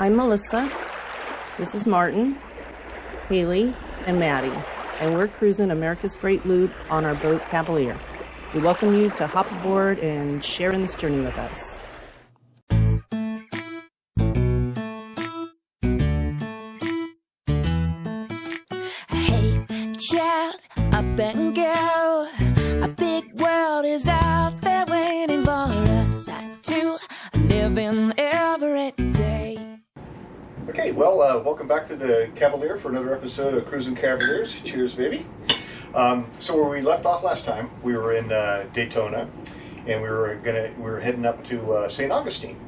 I'm Melissa, this is Martin, Haley, and Maddie, and we're cruising America's Great Loop on our boat Cavalier. We welcome you to hop aboard and share in this journey with us. Hey, child, up and go. A big world is out there waiting for us. I do live in every day. Okay, well, welcome back to the Cavalier for another episode of Cruising Cavaliers. Cheers, baby. So where we left off last time, we were in Daytona, and we were heading up to St. Augustine.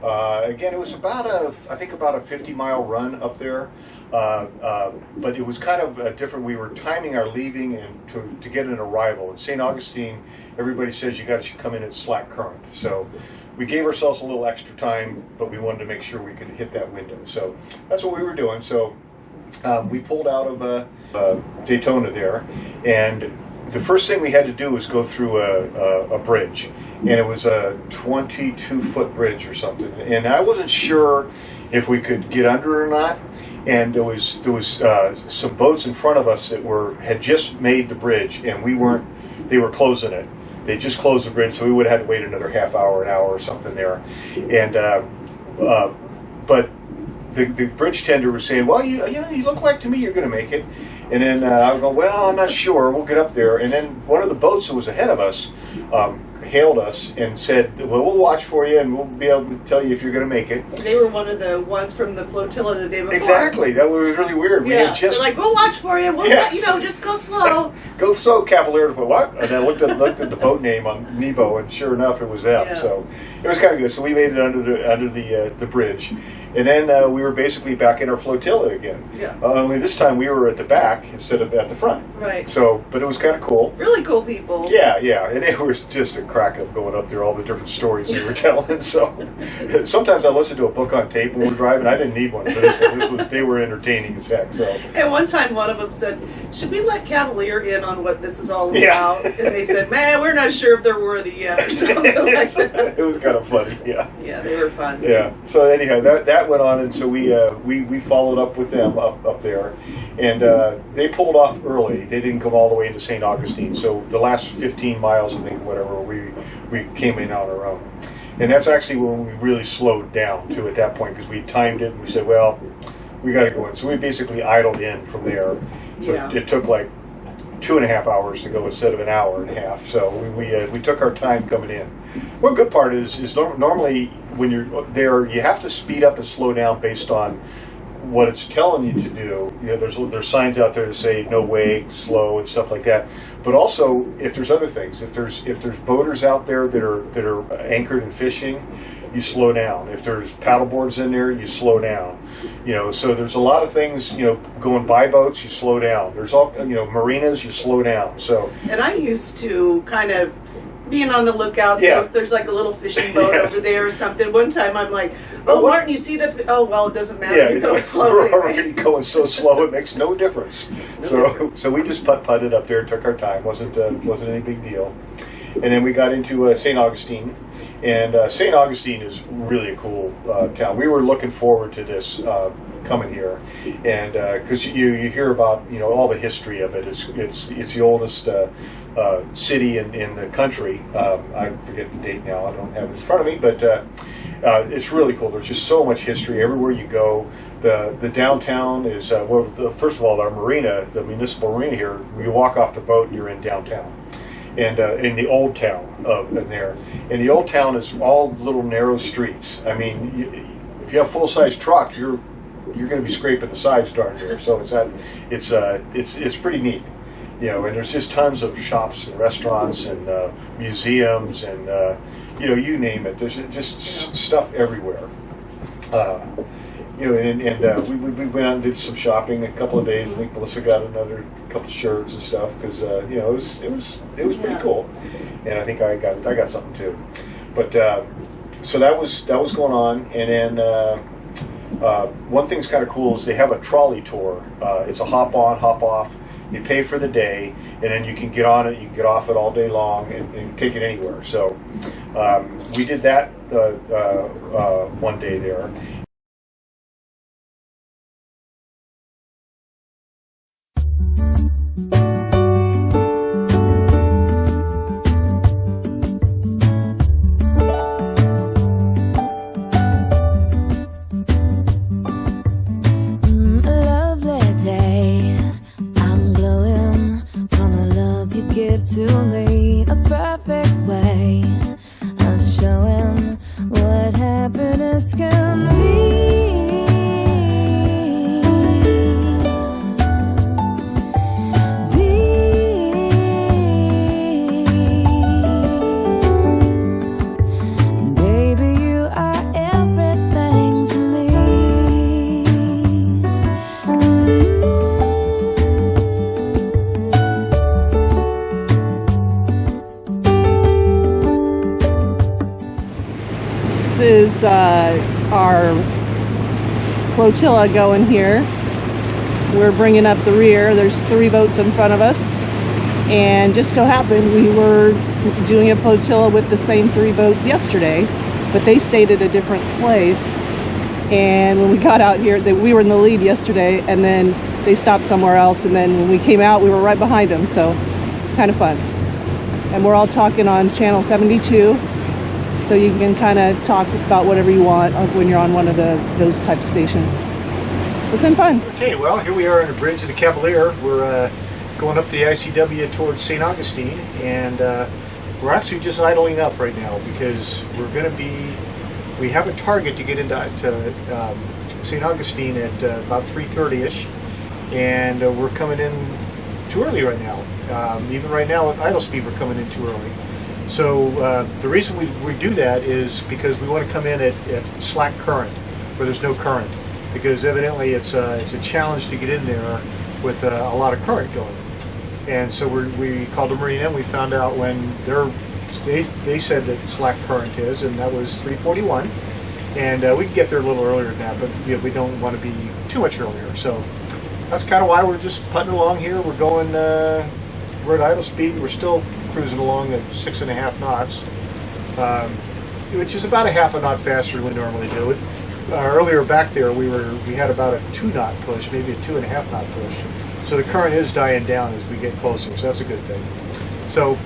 Again, it was about a 50-mile run up there, but it was kind of different. We were timing our leaving and to get an arrival. In St. Augustine, everybody says you got to come in at slack current. So we gave ourselves a little extra time, but we wanted to make sure we could hit that window. So that's what we were doing. So we pulled out of Daytona there, and the first thing we had to do was go through a bridge, and it was a 22-foot bridge or something, and I wasn't sure if we could get under it or not. And there was some boats in front of us that had just made the bridge, and they were closing it. They just closed the bridge, so we would have had to wait another half hour, an hour or something there. And but the bridge tender was saying, well, you look like to me you're going to make it. And then I was going, well, I'm not sure. We'll get up there. And then one of the boats that was ahead of us hailed us and said, well, we'll watch for you and we'll be able to tell you if you're going to make it. They were one of the ones from the flotilla the day before. Exactly. That was really weird. Yeah. They're like, we'll watch for you. We'll let you know, just go slow. Go slow, Cavalier. What? And I looked at the boat name on Nebo, and sure enough, it was them. Yeah. So it was kind of good. So we made it under the bridge. And then we were basically back in our flotilla again. Yeah. Only this time we were at the back instead of at the front. Right. So, but it was kind of cool. Really cool people. Yeah, yeah. And it was just a crack up going up there, all the different stories they were telling. So sometimes I listened to a book on tape when we were driving. I didn't need one for this one. They were entertaining as heck. So. And one time one of them said, should we let Cavalier in on what this is all about? Yeah. And they said, man, we're not sure if they're worthy yet. Or something like that. It was kind of funny, yeah. Yeah, they were fun. Yeah. So anyhow, that went on, and so we followed up with them up there, and they pulled off early. They didn't come all the way into St. Augustine. So the last 15 miles, I think, whatever, we came in on our own. And that's actually when we really slowed down too at that point, because we timed it and we said, well, we got to go in. So we basically idled in from there. So yeah. It took like 2.5 hours to go instead of an hour and a half. So we took our time coming in. One good part is normally when you're there, you have to speed up and slow down based on what it's telling you to do. You know, there's signs out there that say no way, slow, and stuff like that. But also, if there's other things, if there's boaters out there that are anchored and fishing, you slow down. If there's paddle boards in there, you slow down. You know, so there's a lot of things. You know, going by boats, you slow down. There's all marinas, you slow down. So. And I'm used to kind of being on the lookout, so if there's like a little fishing boat over there or something. One time I'm like, oh, Martin, you see the... Oh, well, it doesn't matter. Yeah, you go slowly. We're already going so slow, it makes no difference. So we just putted up there, took our time. Wasn't any big deal. And then we got into St. Augustine. And St. Augustine is really a cool town. We were looking forward to this coming here, and because you hear about all the history of it. It's the oldest city in the country. I forget the date now. I don't have it in front of me, but it's really cool. There's just so much history everywhere you go. The downtown is first of all, our marina, the municipal marina here. You walk off the boat and you're in downtown. And in the old town in there. And the old town is all little narrow streets. I mean, if you have full-size truck, you're going to be scraping the sides darn near. So it's pretty neat, And there's just tons of shops and restaurants and museums and you name it. There's just stuff everywhere. We went out and did some shopping a couple of days. I think Melissa got another couple shirts and stuff because it was pretty cool, and I think I got something too. But so that was going on, and then one thing's kind of cool is they have a trolley tour. It's a hop on, hop off. You pay for the day, and then you can get on it, you can get off it all day long, and take it anywhere. So we did that one day there. To me, a perfect way of showing what happiness can be. Baby, you are everything to me. This is our flotilla going here. We're bringing up the rear. There's 3 boats in front of us, and just so happened we were doing a flotilla with the same 3 boats yesterday, but they stayed at a different place. And when we got out here, we were in the lead yesterday, and then they stopped somewhere else, and then when we came out we were right behind them, so it's kind of fun. And we're all talking on channel 72. So you can kind of talk about whatever you want when you're on one of those type of stations. It's been fun. Okay, well, here we are on the bridge of the Cavalier. We're going up the ICW towards St. Augustine, and we're actually just idling up right now because we have a target to get into St. Augustine at about 3:30ish, and we're coming in too early right now. Even right now at idle speed, we're coming in too early. So the reason we do that is because we want to come in at slack current, where there's no current, because evidently it's a challenge to get in there with a lot of current going. And so we called the marina, and we found out when they said that slack current is, and that was 3:41. And we can get there a little earlier than that, but we don't want to be too much earlier. So that's kind of why we're just putting along here. We're going, we're at idle speed. We're still cruising along at 6.5 knots, which is about a half a knot faster than we normally do. Earlier back there, we had about a 2-knot push, maybe a 2.5-knot push. So the current is dying down as we get closer, so that's a good thing. So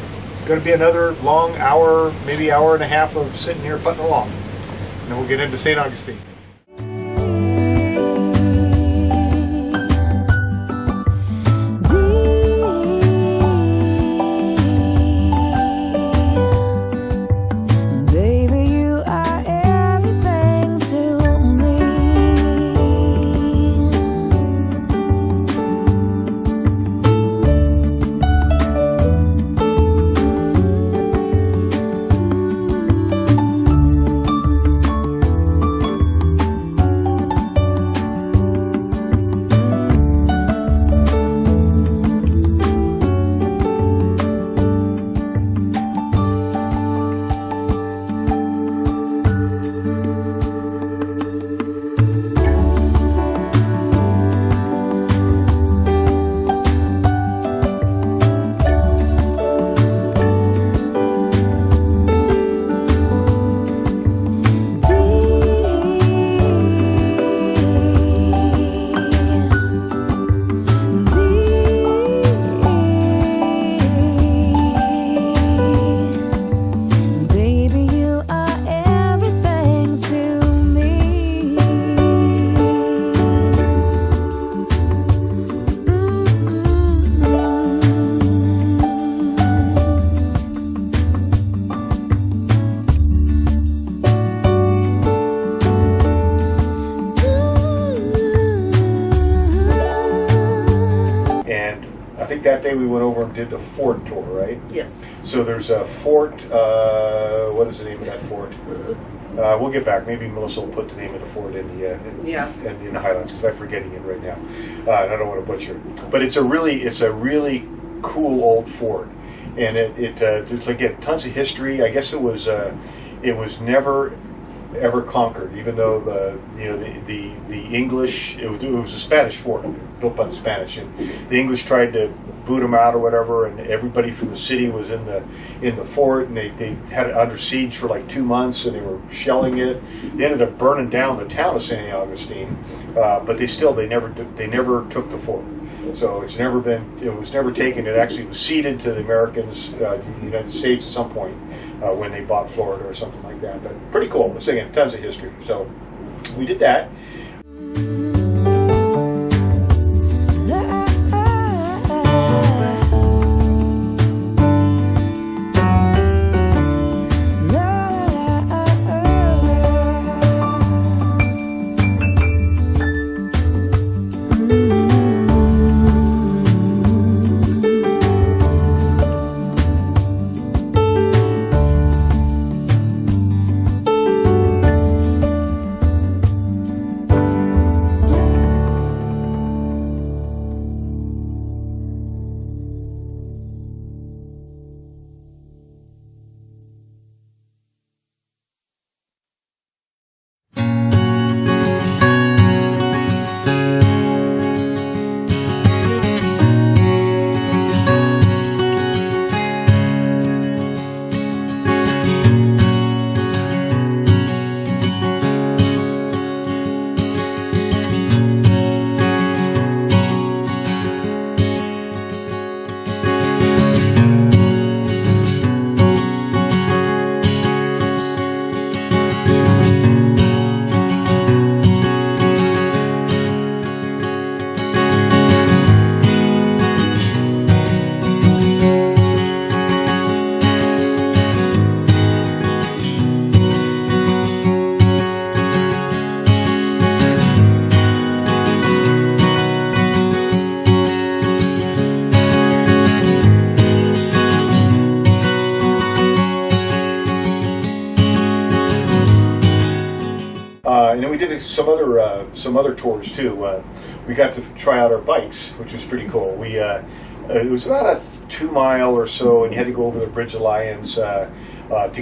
going to be another long hour, maybe hour and a half of sitting here putting along, and then we'll get into St. Augustine. That day we went over and did the fort tour, right? Yes. So there's a fort, what is the name of that fort? We'll get back. Maybe Melissa will put the name of the fort in the highlights, because I'm forgetting it right now. And I don't want to butcher it. But it's a really cool old fort, and it's again tons of history. I guess it was never ever conquered, even though the English, it was a Spanish fort built by the Spanish, and the English tried to boot them out or whatever, and everybody from the city was in the fort, and they had it under siege for like 2 months, and they were shelling it. They ended up burning down the town of St. Augustine, but they never took the fort. So it's never been, it was never taken. It actually was ceded to the Americans, the United States at some point when they bought Florida or something like that. But pretty cool. It's, again, tons of history. So we did that. And then we did some other tours too. We got to try out our bikes, which was pretty cool. We it was about a 2 mile or so, and you had to go over the Bridge of Lions to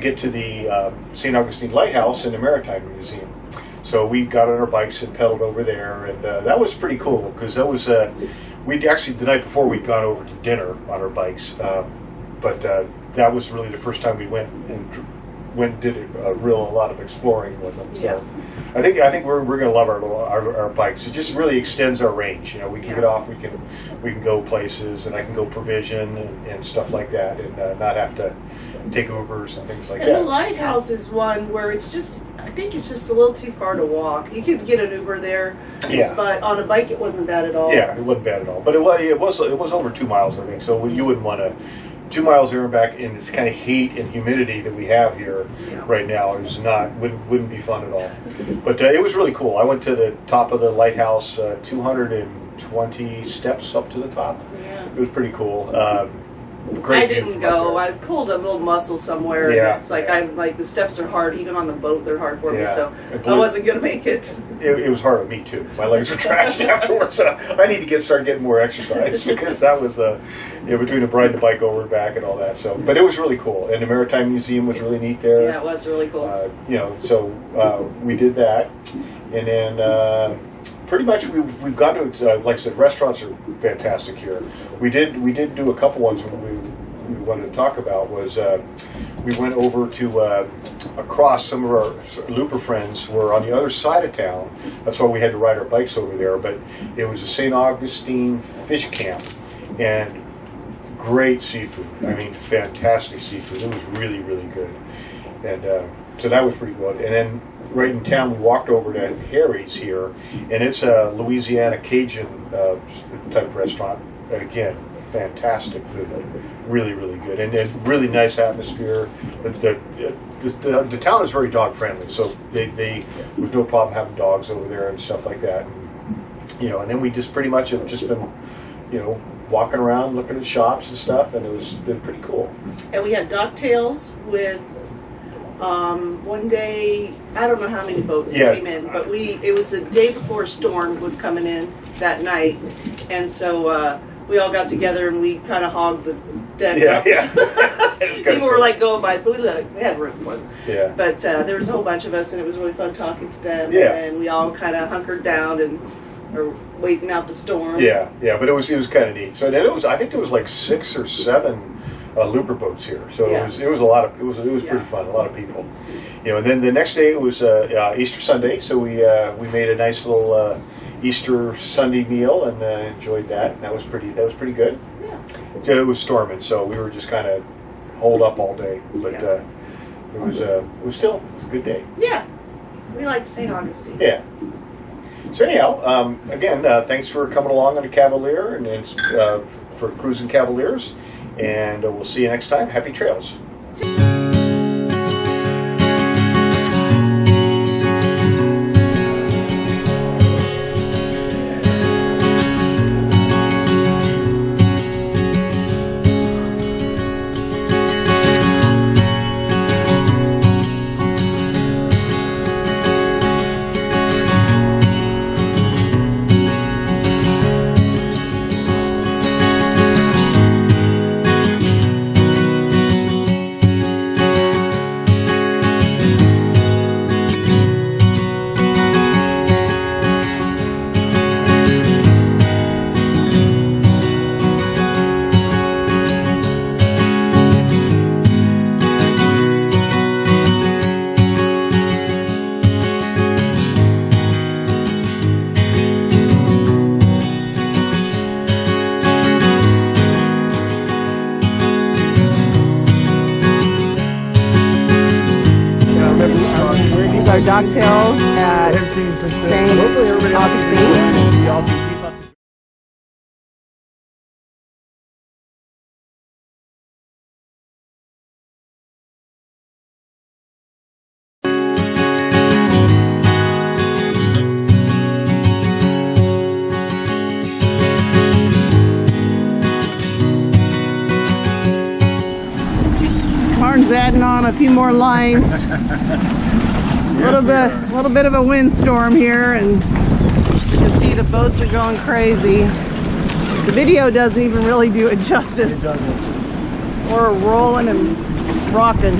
get to the St. Augustine Lighthouse and the Maritime Museum. So we got on our bikes and pedaled over there, and that was pretty cool because that was we'd actually the night before we'd gone over to dinner on our bikes, but that was really the first time we went and did a lot of exploring with them. So Yeah. I think we're going to love our bikes. It just really extends our range. You know, we can get off, we can go places, and I can go provision and stuff like that, and not have to take Ubers and things like And that. the lighthouse is one where it's just, I think it's just a little too far to walk. You could get an Uber there, Yeah. but on a bike it wasn't bad at all. Yeah, it wasn't bad at all. But it was over 2 miles, I think. So you wouldn't want to 2 miles there and back in this kind of heat and humidity that we have here right now is wouldn't be fun at all. But it was really cool. I went to the top of the lighthouse, 220 steps up to the top. Yeah. It was pretty cool. I Great view didn't from go. up I pulled a little muscle somewhere. Yeah, And it's like yeah. I'm like the steps are hard. Even on the boat, they're hard for me. Yeah. So It I wasn't gonna make it. there. It was hard on me too. My legs were trashed afterwards. I need to start getting more exercise because that was between the ride the bike over and back and all that. So, but it was really cool, and the Maritime Museum was really neat there. Yeah, it was really cool. So we did that, and then pretty much we've gone to like I said, restaurants are fantastic here. We did do a couple ones when we wanted to talk about was we went over to across. Some of our looper friends were on the other side of town. That's why we had to ride our bikes over there. But it was a St. Augustine fish camp, and great seafood. I mean, fantastic seafood. It was really, really good. And so that was pretty good. And then right in town, we walked over to Harry's here, and it's a Louisiana Cajun type restaurant. And again, fantastic food. Really, really good. And really nice atmosphere. The town is very dog friendly, so they with no problem having dogs over there and stuff like that. And then we just pretty much have just been, walking around looking at shops and stuff, and it's been pretty cool. And we had ducktails with one day, I don't know how many boats came in, but it was the day before a storm was coming in that night, and so we all got together and we kind of hogged the deck up. People were like going by us, but we had room for them. Yeah. But there was a whole bunch of us, and it was really fun talking to them. Yeah. And we all kind of hunkered down and were waiting out the storm. Yeah, but it was kind of neat. So then I think there was like 6 or 7 looper boats here. So it was a lot of it was pretty fun. A lot of people. And then the next day it was Easter Sunday. So we made a nice little Easter Sunday meal and enjoyed that. That was pretty good. Yeah. It was storming, so we were just kind of holed up all day, but it was a good day. Yeah. We like St. Augustine. Yeah. So anyhow, again, thanks for coming along on the Cavalier and it's, for Cruising Cavaliers, and we'll see you next time. Happy trails. Our docktails at St. Augustine. Martin's adding on a few more lines. A little bit of a windstorm here, and you can see the boats are going crazy. The video doesn't even really do it justice. We're rolling and rocking.